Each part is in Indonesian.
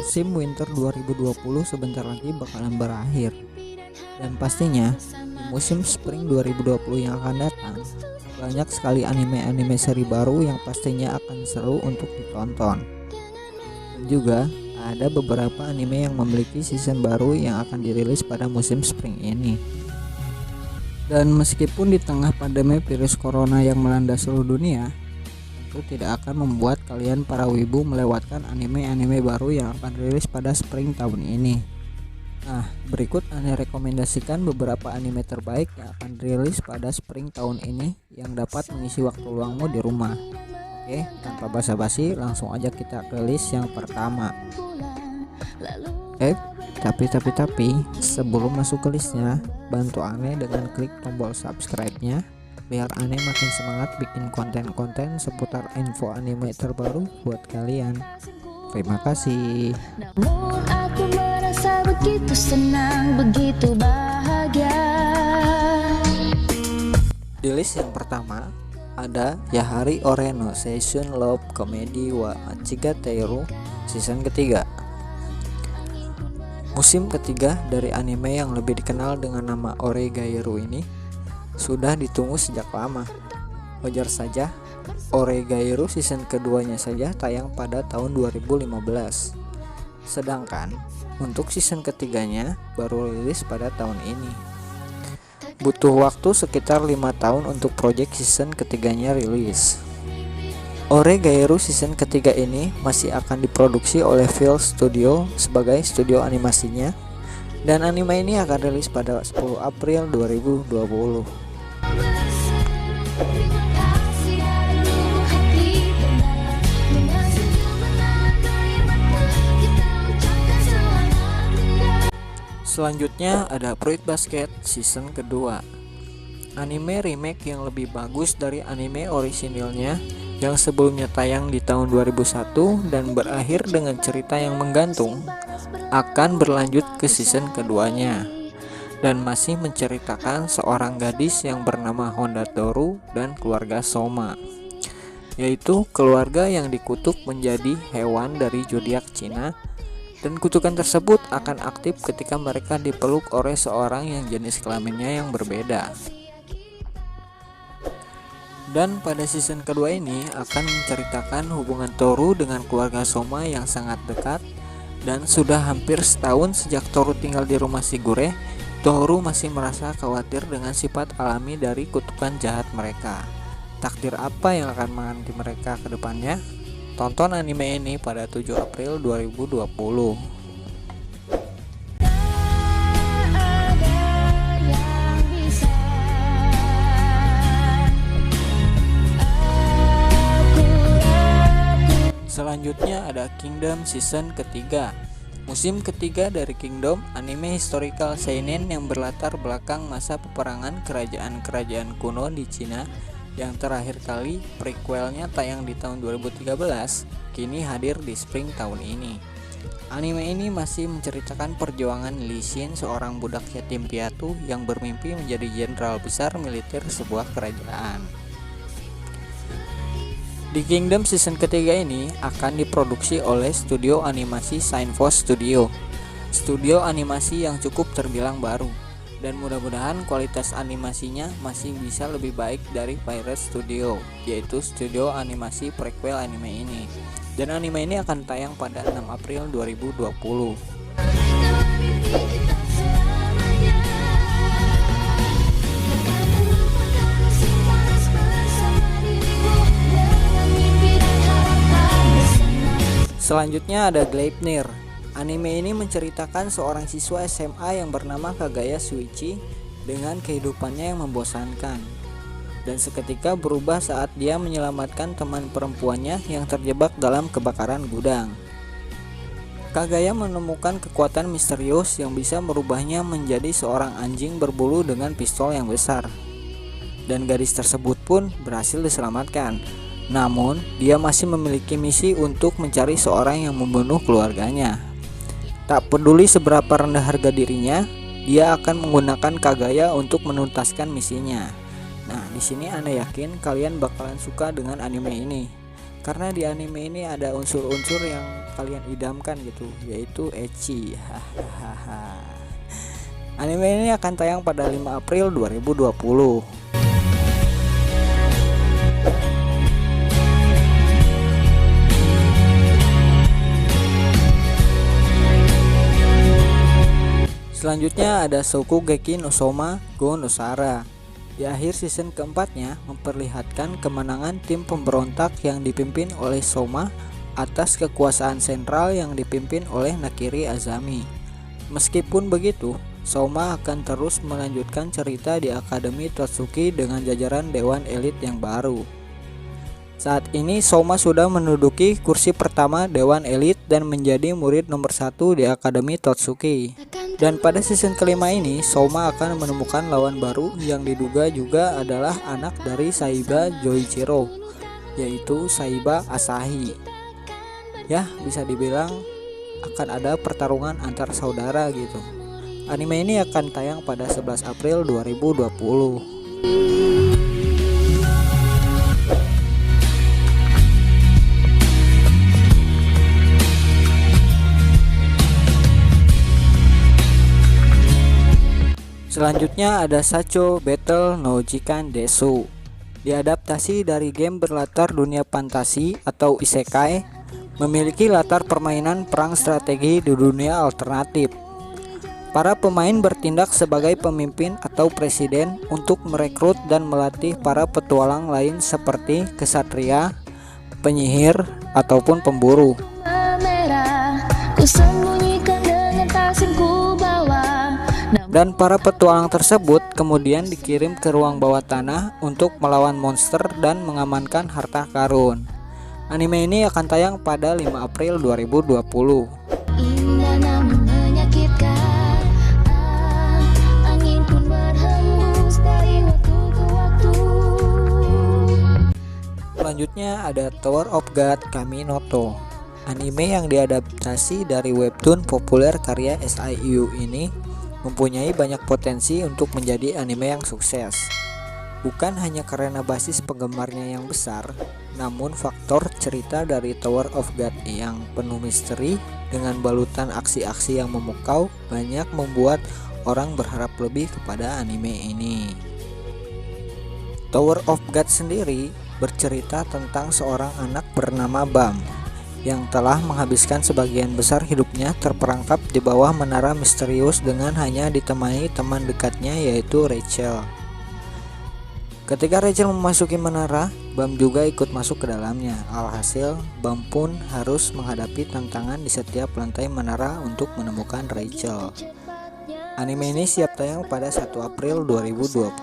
Musim winter 2020 sebentar lagi bakalan berakhir. Dan pastinya di musim spring 2020 yang akan datang, banyak sekali anime-anime seri baru yang pastinya akan seru untuk ditonton. Dan juga ada beberapa anime yang memiliki season baru yang akan dirilis pada musim spring ini. Dan meskipun di tengah pandemi virus corona yang melanda seluruh dunia, itu tidak akan membuat kalian para wibu melewatkan anime-anime baru yang akan rilis pada spring tahun ini. Nah, berikut Ane rekomendasikan beberapa anime terbaik yang akan rilis pada spring tahun ini yang dapat mengisi waktu luangmu di rumah. Oke, tanpa basa-basi langsung aja kita ke list yang pertama. Tapi sebelum masuk ke listnya, bantu Ane dengan klik tombol subscribe-nya biar Ane makin semangat bikin konten-konten seputar info anime terbaru buat kalian. Terima kasih. Namun aku merasa begitu senang, begitu bahagia. Di list yang pertama ada Yahari Oreno Season Love Comedy wa Achigateru season ketiga. Musim ketiga dari anime yang lebih dikenal dengan nama Oregairu ini sudah ditunggu sejak lama. Wajar saja Oregairu season keduanya saja tayang pada tahun 2015. Sedangkan untuk season ketiganya baru rilis pada tahun ini. Butuh waktu sekitar 5 tahun untuk project season ketiganya rilis. Oregairu season ketiga ini masih akan diproduksi oleh Phil Studio sebagai studio animasinya, dan anime ini akan rilis pada 10 April 2020. Selanjutnya ada Fruit Basket season kedua. Anime remake yang lebih bagus dari anime orisinilnya yang sebelumnya tayang di tahun 2001 dan berakhir dengan cerita yang menggantung, akan berlanjut ke season keduanya dan masih menceritakan seorang gadis yang bernama Honda Toru dan keluarga Soma, yaitu keluarga yang dikutuk menjadi hewan dari zodiak Cina, dan kutukan tersebut akan aktif ketika mereka dipeluk oleh seorang yang jenis kelaminnya yang berbeda. Dan pada season kedua ini akan menceritakan hubungan Toru dengan keluarga Soma yang sangat dekat. Dan sudah hampir setahun sejak Toru tinggal di rumah Shigure, Toru masih merasa khawatir dengan sifat alami dari kutukan jahat mereka. Takdir apa yang akan menanti mereka ke depannya? Tonton anime ini pada 7 April 2020. Selanjutnya ada Kingdom season ketiga. Musim ketiga dari Kingdom, anime historical seinen yang berlatar belakang masa peperangan kerajaan-kerajaan kuno di Cina yang terakhir kali prequelnya tayang di tahun 2013, kini hadir di spring tahun ini. Anime ini masih menceritakan perjuangan Lee Sin, seorang budak yatim piatu yang bermimpi menjadi jenderal besar militer sebuah kerajaan. Di Kingdom season ketiga ini akan diproduksi oleh studio animasi Signforce Studio, studio animasi yang cukup terbilang baru, dan mudah-mudahan kualitas animasinya masih bisa lebih baik dari Pirate Studio, yaitu studio animasi prequel anime ini. Dan anime ini akan tayang pada 6 April 2020. Selanjutnya ada Gleipnir. Anime ini menceritakan seorang siswa SMA yang bernama Kagaya Shuichi dengan kehidupannya yang membosankan, dan seketika berubah saat dia menyelamatkan teman perempuannya yang terjebak dalam kebakaran gudang. Kagaya menemukan kekuatan misterius yang bisa merubahnya menjadi seorang anjing berbulu dengan pistol yang besar, dan gadis tersebut pun berhasil diselamatkan. Namun, dia masih memiliki misi untuk mencari seorang yang membunuh keluarganya. Tak peduli seberapa rendah harga dirinya, dia akan menggunakan Kagaya untuk menuntaskan misinya. Nah, di sini Anda yakin kalian bakalan suka dengan anime ini, karena di anime ini ada unsur-unsur yang kalian idamkan gitu, yaitu ecchi. Hahaha. Anime ini akan tayang pada 5 April 2020. Selanjutnya ada Shokugeki no Soma Go no Sara. Di akhir season keempatnya memperlihatkan kemenangan tim pemberontak yang dipimpin oleh Soma atas kekuasaan sentral yang dipimpin oleh Nakiri Azami. Meskipun begitu, Soma akan terus melanjutkan cerita di Akademi Totsuki dengan jajaran Dewan Elit yang baru. Saat ini Soma sudah menduduki kursi pertama Dewan Elit dan menjadi murid nomor 1 di Akademi Totsuki. Dan pada season kelima ini, Soma akan menemukan lawan baru yang diduga juga adalah anak dari Saiba Joichiro, yaitu Saiba Asahi. Ya, bisa dibilang akan ada pertarungan antar saudara gitu. Anime ini akan tayang pada 11 April 2020. Selanjutnya ada Sacho Battle no Jikan Desu. Diadaptasi dari game berlatar dunia fantasi atau isekai, memiliki latar permainan perang strategi di dunia alternatif. Para pemain bertindak sebagai pemimpin atau presiden untuk merekrut dan melatih para petualang lain seperti kesatria, penyihir, ataupun pemburu. Dan para petualang tersebut kemudian dikirim ke ruang bawah tanah untuk melawan monster dan mengamankan harta karun. Anime ini akan tayang pada 5 April 2020. Selanjutnya ada Tower of God Kaminoto. Anime yang diadaptasi dari webtoon populer karya SIU ini mempunyai banyak potensi untuk menjadi anime yang sukses. Bukan hanya karena basis penggemarnya yang besar, namun faktor cerita dari Tower of God yang penuh misteri dengan balutan aksi-aksi yang memukau banyak membuat orang berharap lebih kepada anime ini. Tower of God sendiri bercerita tentang seorang anak bernama Bam yang telah menghabiskan sebagian besar hidupnya terperangkap di bawah menara misterius dengan hanya ditemani teman dekatnya yaitu Rachel. Ketika Rachel memasuki menara, Bam juga ikut masuk ke dalamnya. Alhasil, Bam pun harus menghadapi tantangan di setiap lantai menara untuk menemukan Rachel. Anime ini siap tayang pada 1 April 2020.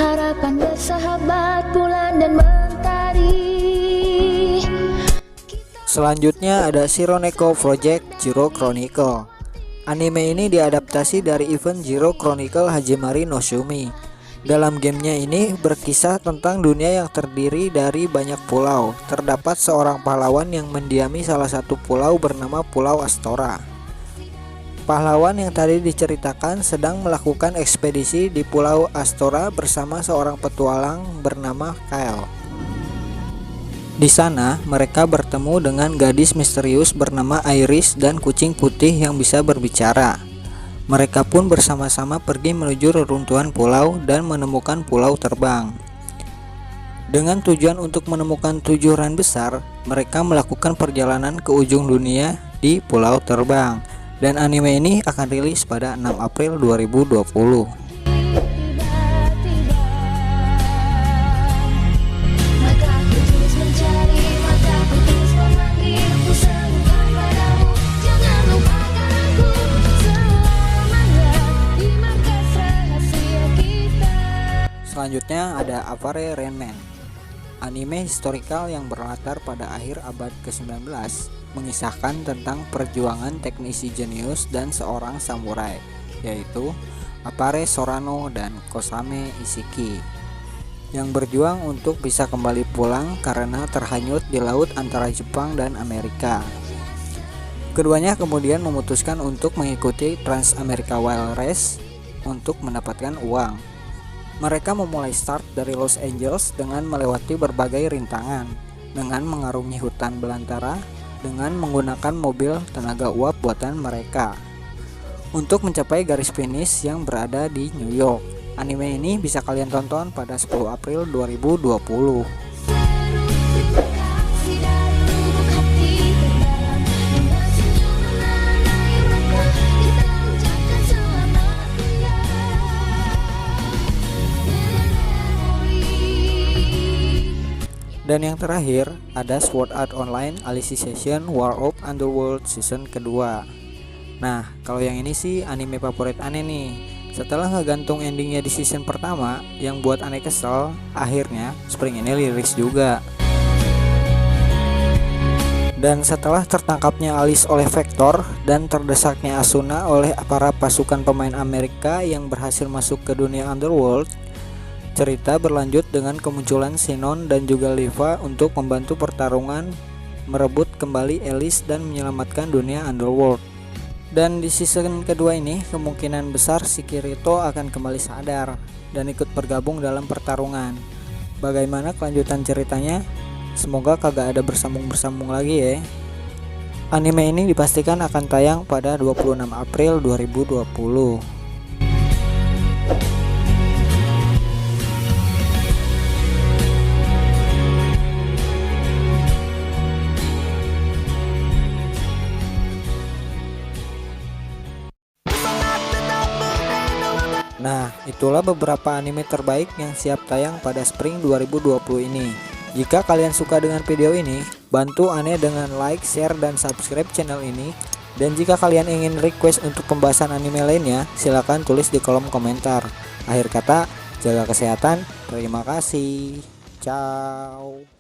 Harapan bersahabat bulan dan mentari. Selanjutnya ada Shironeko Project Jiro Chronicle. Anime ini diadaptasi dari event Jiro Chronicle Hajimari no Shumi. Dalam gamenya ini berkisah tentang dunia yang terdiri dari banyak pulau. Terdapat seorang pahlawan yang mendiami salah satu pulau bernama Pulau Astora. Pahlawan yang tadi diceritakan sedang melakukan ekspedisi di Pulau Astora bersama seorang petualang bernama Kyle. Di sana, mereka bertemu dengan gadis misterius bernama Iris dan kucing putih yang bisa berbicara. Mereka pun bersama-sama pergi menuju reruntuhan pulau dan menemukan pulau terbang. Dengan tujuan untuk menemukan 7 ran besar, mereka melakukan perjalanan ke ujung dunia di pulau terbang. Dan anime ini akan rilis pada 6 April 2020. Selanjutnya ada Avare Renmen. Anime historikal yang berlatar pada akhir abad ke-19 mengisahkan tentang perjuangan teknisi jenius dan seorang samurai, yaitu Appare Sorano dan Kosame Ishiki, yang berjuang untuk bisa kembali pulang karena terhanyut di laut antara Jepang dan Amerika. Keduanya kemudian memutuskan untuk mengikuti Trans America Wild Race untuk mendapatkan uang. Mereka memulai start dari Los Angeles dengan melewati berbagai rintangan. dengan mengarungi hutan belantara dengan menggunakan mobil tenaga uap buatan mereka untuk mencapai garis finish yang berada di New York. Anime ini bisa kalian tonton pada 10 April 2020. Dan yang terakhir ada Sword Art Online Alicization War of Underworld season kedua. Nah, kalau yang ini sih anime favorit Ane nih. Setelah ngegantung endingnya di season pertama yang buat Ane kesel, akhirnya Spring ini liris juga. Dan setelah tertangkapnya Alice oleh Vector dan terdesaknya Asuna oleh para pasukan pemain Amerika yang berhasil masuk ke dunia Underworld, cerita berlanjut dengan kemunculan Sinon dan juga Liva untuk membantu pertarungan merebut kembali Alice dan menyelamatkan dunia Underworld. Dan di season kedua ini kemungkinan besar si Kirito akan kembali sadar dan ikut bergabung dalam pertarungan. Bagaimana kelanjutan ceritanya? Semoga kagak ada bersambung-bersambung lagi ya. Anime ini dipastikan akan tayang pada 26 April 2020. Nah, itulah beberapa anime terbaik yang siap tayang pada Spring 2020 ini. Jika kalian suka dengan video ini, bantu Ane dengan like, share, dan subscribe channel ini. Dan jika kalian ingin request untuk pembahasan anime lainnya, silahkan tulis di kolom komentar. Akhir kata, jaga kesehatan. Terima kasih. Ciao.